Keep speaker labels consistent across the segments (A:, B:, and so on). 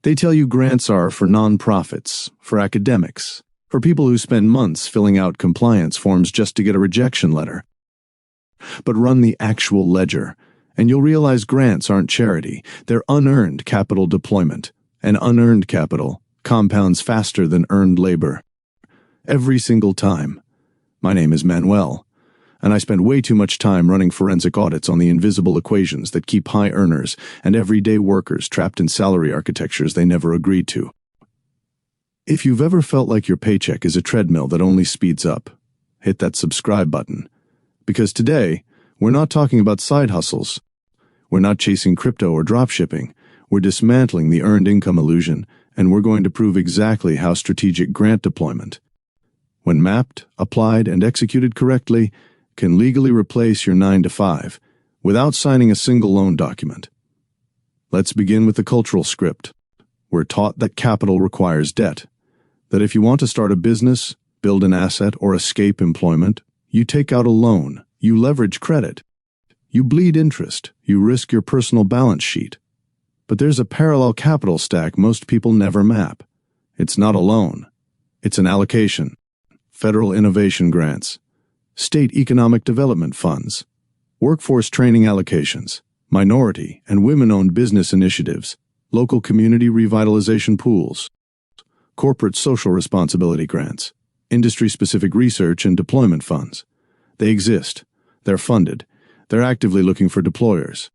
A: They tell you grants are for nonprofits, for academics, for people who spend months filling out compliance forms just to get a rejection letter. But run the actual ledger, and you'll realize grants aren't charity. They're unearned capital deployment, and unearned capital compounds faster than earned labor. Every single time. My name is Manuel, and I spend way too much time running forensic audits on the invisible equations that keep high earners and everyday workers trapped in salary architectures they never agreed to. If you've ever felt like your paycheck is a treadmill that only speeds up, hit that subscribe button. Because today, we're not talking about side hustles. We're not chasing crypto or dropshipping. We're dismantling the earned income illusion, and we're going to prove exactly how strategic grant deployment, when mapped, applied, and executed correctly, can legally replace your 9-to-5 without signing a single loan document. Let's begin with the cultural script. We're taught that capital requires debt, that if you want to start a business, build an asset, or escape employment, you take out a loan, you leverage credit, you bleed interest, you risk your personal balance sheet. But there's a parallel capital stack most people never map. It's not a loan. It's an allocation. Federal innovation grants, state economic development funds, workforce training allocations, minority and women-owned business initiatives, local community revitalization pools, corporate social responsibility grants, industry-specific research and deployment funds. They exist. They're funded. They're actively looking for deployers.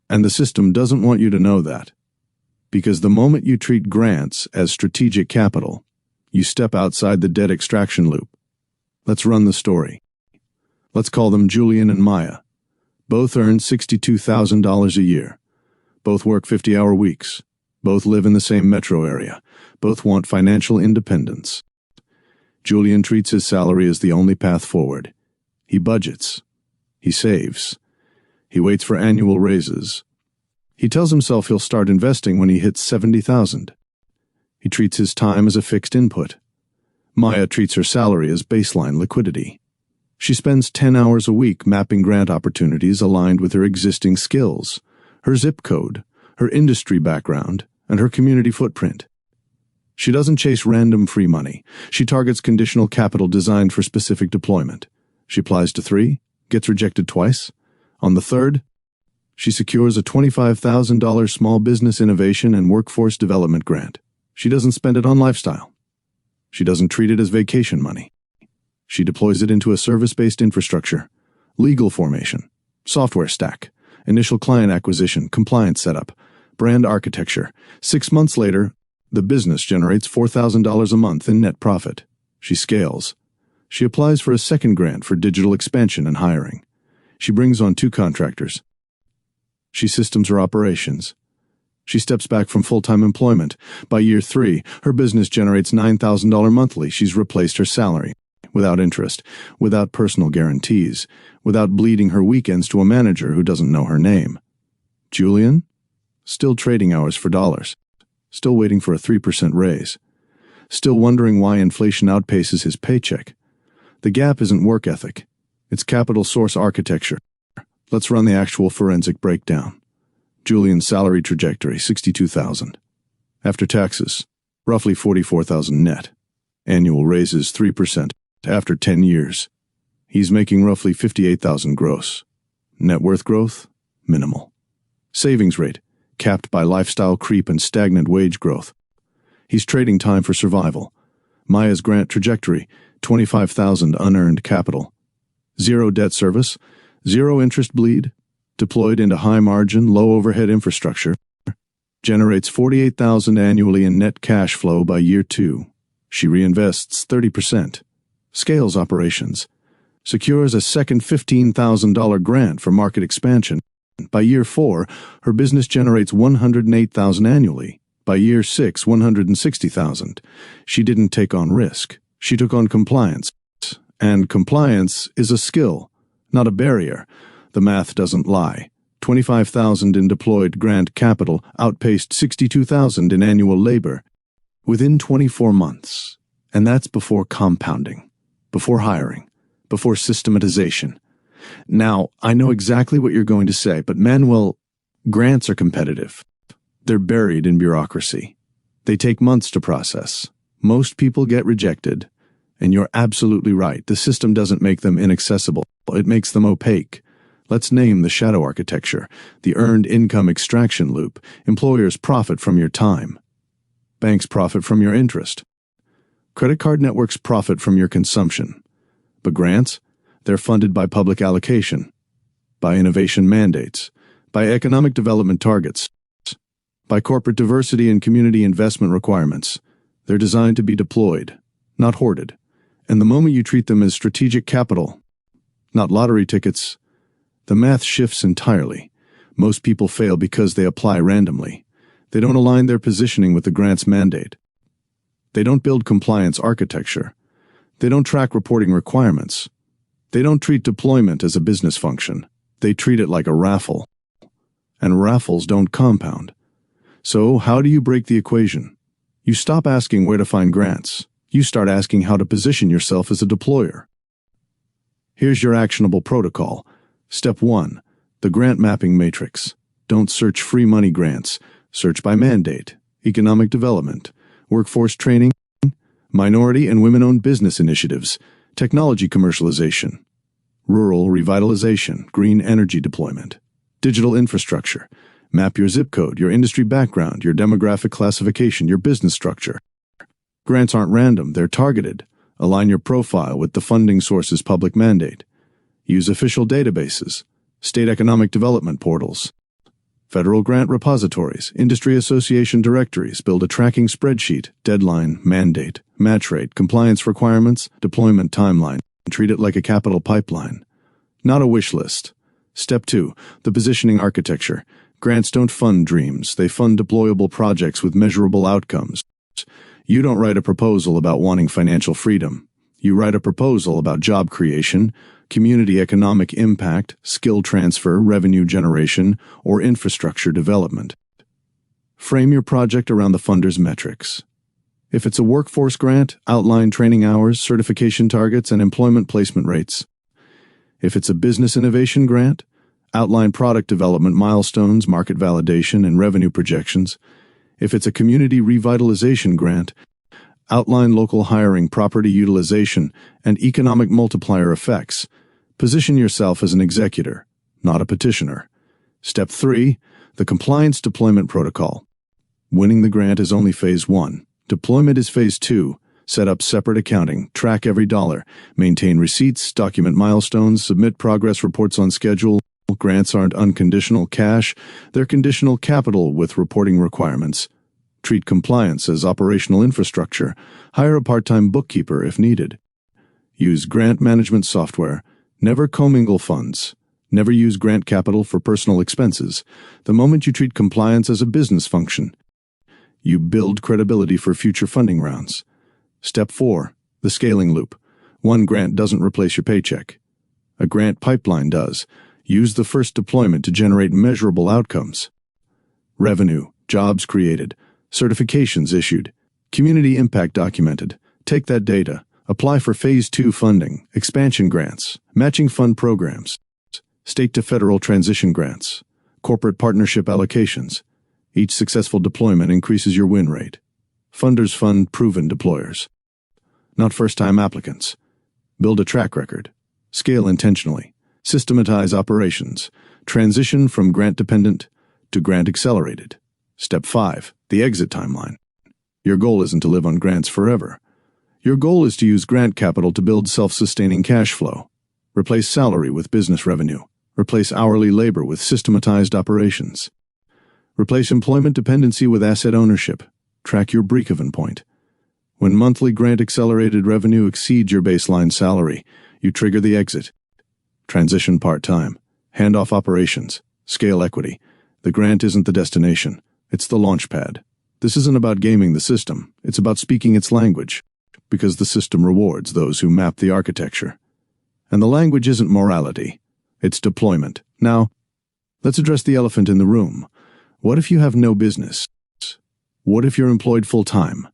A: And the system doesn't want you to know that. Because the moment you treat grants as strategic capital, you step outside the debt extraction loop. Let's run the story. Let's call them Julian and Maya. Both earn $62,000 a year. Both work 50-hour weeks. Both live in the same metro area. Both want financial independence. Julian treats his salary as the only path forward. He budgets. He saves. He waits for annual raises. He tells himself he'll start investing when he hits $70,000. He treats his time as a fixed input. Maya treats her salary as baseline liquidity. She spends 10 hours a week mapping grant opportunities aligned with her existing skills, her zip code, her industry background, and her community footprint. She doesn't chase random free money. She targets conditional capital designed for specific deployment. She applies to 3, gets rejected twice. On the 3rd, she secures a $25,000 small business innovation and workforce development grant. She doesn't spend it on lifestyle. She doesn't treat it as vacation money. She deploys it into a service-based infrastructure, legal formation, software stack, initial client acquisition, compliance setup, brand architecture. 6 months later, the business generates $4,000 a month in net profit. She scales. She applies for a second grant for digital expansion and hiring. She brings on 2 contractors. She systems her operations. She steps back from full-time employment. By year 3, her business generates $9,000 monthly. She's replaced her salary, without interest, without personal guarantees, without bleeding her weekends to a manager who doesn't know her name. Julian? Still trading hours for dollars. Still waiting for a 3% raise. Still wondering why inflation outpaces his paycheck. The gap isn't work ethic. It's capital source architecture. Let's run the actual forensic breakdown. Julian's salary trajectory, $62,000. After taxes, roughly $44,000 net. Annual raises 3% after 10 years. He's making roughly $58,000 gross. Net worth growth, minimal. Savings rate, capped by lifestyle creep and stagnant wage growth. He's trading time for survival. Maya's grant trajectory, $25,000 unearned capital. 0 debt service, 0 interest bleed, deployed into high-margin, low-overhead infrastructure, generates $48,000 annually in net cash flow by year 2. She reinvests 30%, scales operations, secures a second $15,000 grant for market expansion. By year 4, her business generates $108,000 annually. By year 6, $160,000. She didn't take on risk. She took on compliance. And compliance is a skill, not a barrier. The math doesn't lie. $25,000 in deployed grant capital outpaced $62,000 in annual labor within 24 months. And that's before compounding, before hiring, before systematization. Now, I know exactly what you're going to say, but Manuel, grants are competitive. They're buried in bureaucracy. They take months to process. Most people get rejected. And you're absolutely right, the system doesn't make them inaccessible, it makes them opaque. Let's name the shadow architecture, the earned income extraction loop. Employers profit from your time. Banks profit from your interest. Credit card networks profit from your consumption. But grants? They're funded by public allocation, by innovation mandates, by economic development targets, by corporate diversity and community investment requirements. They're designed to be deployed, not hoarded. And the moment you treat them as strategic capital, not lottery tickets, the math shifts entirely. Most people fail because they apply randomly. They don't align their positioning with the grant's mandate. They don't build compliance architecture. They don't track reporting requirements. They don't treat deployment as a business function. They treat it like a raffle. And raffles don't compound. So how do you break the equation? You stop asking where to find grants. You start asking how to position yourself as a deployer. Here's your actionable protocol. Step 1. The grant mapping matrix. Don't search free money grants. Search by mandate, economic development, workforce training, minority and women-owned business initiatives, technology commercialization, rural revitalization, green energy deployment, digital infrastructure. Map your zip code, your industry background, your demographic classification, your business structure. Grants aren't random, they're targeted. Align your profile with the funding source's public mandate. Use official databases, state economic development portals, federal grant repositories, industry association directories. Build a tracking spreadsheet, deadline, mandate, match rate, compliance requirements, deployment timeline. Treat it like a capital pipeline, not a wish list. Step 2. The positioning architecture. Grants don't fund dreams, they fund deployable projects with measurable outcomes. You don't write a proposal about wanting financial freedom. You write a proposal about job creation, community economic impact, skill transfer, revenue generation, or infrastructure development. Frame your project around the funder's metrics. If it's a workforce grant, outline training hours, certification targets, and employment placement rates. If it's a business innovation grant, outline product development milestones, market validation, and revenue projections. If it's a community revitalization grant, outline local hiring, property utilization, and economic multiplier effects. Position yourself as an executor, not a petitioner. Step 3. The compliance deployment protocol. Winning the grant is only phase 1. Deployment is phase 2. Set up separate accounting, track every dollar, maintain receipts, document milestones, submit progress reports on schedule. Grants aren't unconditional cash, they're conditional capital with reporting requirements. Treat compliance as operational infrastructure. Hire a part-time bookkeeper if needed. Use grant management software. Never commingle funds. Never use grant capital for personal expenses. The moment you treat compliance as a business function, you build credibility for future funding rounds. Step 4. The scaling loop. One grant doesn't replace your paycheck. A grant pipeline does. Use the first deployment to generate measurable outcomes. Revenue, jobs created, certifications issued, community impact documented. Take that data, apply for Phase 2 funding, expansion grants, matching fund programs, state to federal transition grants, corporate partnership allocations. Each successful deployment increases your win rate. Funders fund proven deployers, not first-time applicants. Build a track record. Scale intentionally. Systematize operations. Transition from grant-dependent to grant-accelerated. Step 5. The exit timeline. Your goal isn't to live on grants forever. Your goal is to use grant capital to build self-sustaining cash flow. Replace salary with business revenue. Replace hourly labor with systematized operations. Replace employment dependency with asset ownership. Track your break-even point. When monthly grant-accelerated revenue exceeds your baseline salary, you trigger the exit. Transition part-time. Hand off operations. Scale equity. The grant isn't the destination. It's the launch pad. This isn't about gaming the system. It's about speaking its language, because the system rewards those who map the architecture. And the language isn't morality. It's deployment. Now, let's address the elephant in the room. What if you have no business? What if you're employed full-time?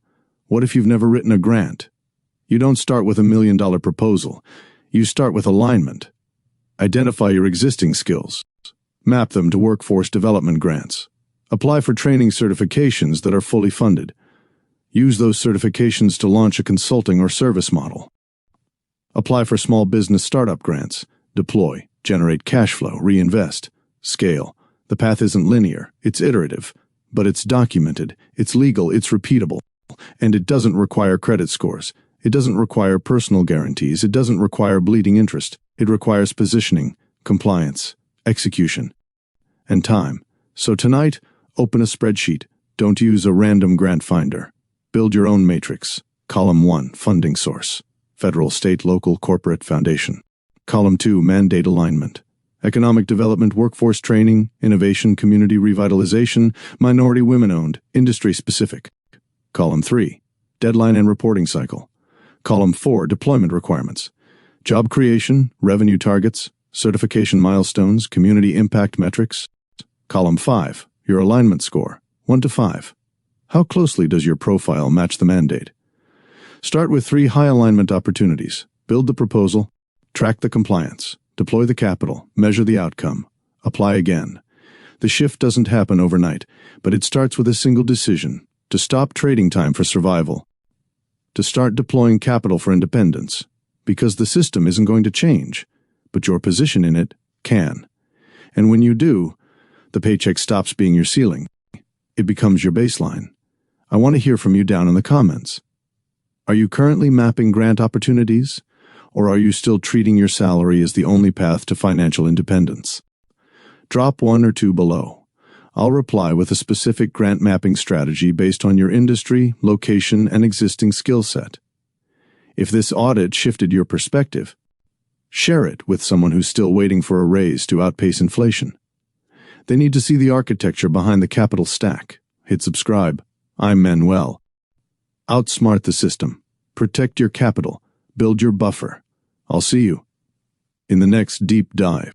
A: What if you've never written a grant? You don't start with $1 million proposal. You start with alignment. Identify your existing skills. Map them to workforce development grants. Apply for training certifications that are fully funded. Use those certifications to launch a consulting or service model. Apply for small business startup grants. Deploy, generate cash flow, reinvest, scale. The path isn't linear, it's iterative, but it's documented, it's legal, it's repeatable, and it doesn't require credit scores. It doesn't require personal guarantees. It doesn't require bleeding interest. It requires positioning, compliance, execution, and time. So tonight, open a spreadsheet. Don't use a random grant finder. Build your own matrix. Column 1, funding source. Federal, state, local, corporate, foundation. Column 2, mandate alignment. Economic development, workforce training, innovation, community revitalization, minority women-owned, industry-specific. Column 3, deadline and reporting cycle. Column 4, deployment requirements. Job creation, revenue targets, certification milestones, community impact metrics. Column 5, your alignment score, 1 to 5. How closely does your profile match the mandate? Start with 3 high alignment opportunities. Build the proposal, track the compliance, deploy the capital, measure the outcome, apply again. The shift doesn't happen overnight, but it starts with a single decision: to stop trading time for survival, to start deploying capital for independence, because the system isn't going to change, but your position in it can. And when you do, the paycheck stops being your ceiling. It becomes your baseline. I want to hear from you down in the comments. Are you currently mapping grant opportunities, or are you still treating your salary as the only path to financial independence? Drop 1 or 2 below. I'll reply with a specific grant mapping strategy based on your industry, location, and existing skill set. If this audit shifted your perspective, share it with someone who's still waiting for a raise to outpace inflation. They need to see the architecture behind the capital stack. Hit subscribe. I'm Manuel. Outsmart the system. Protect your capital. Build your buffer. I'll see you in the next deep dive.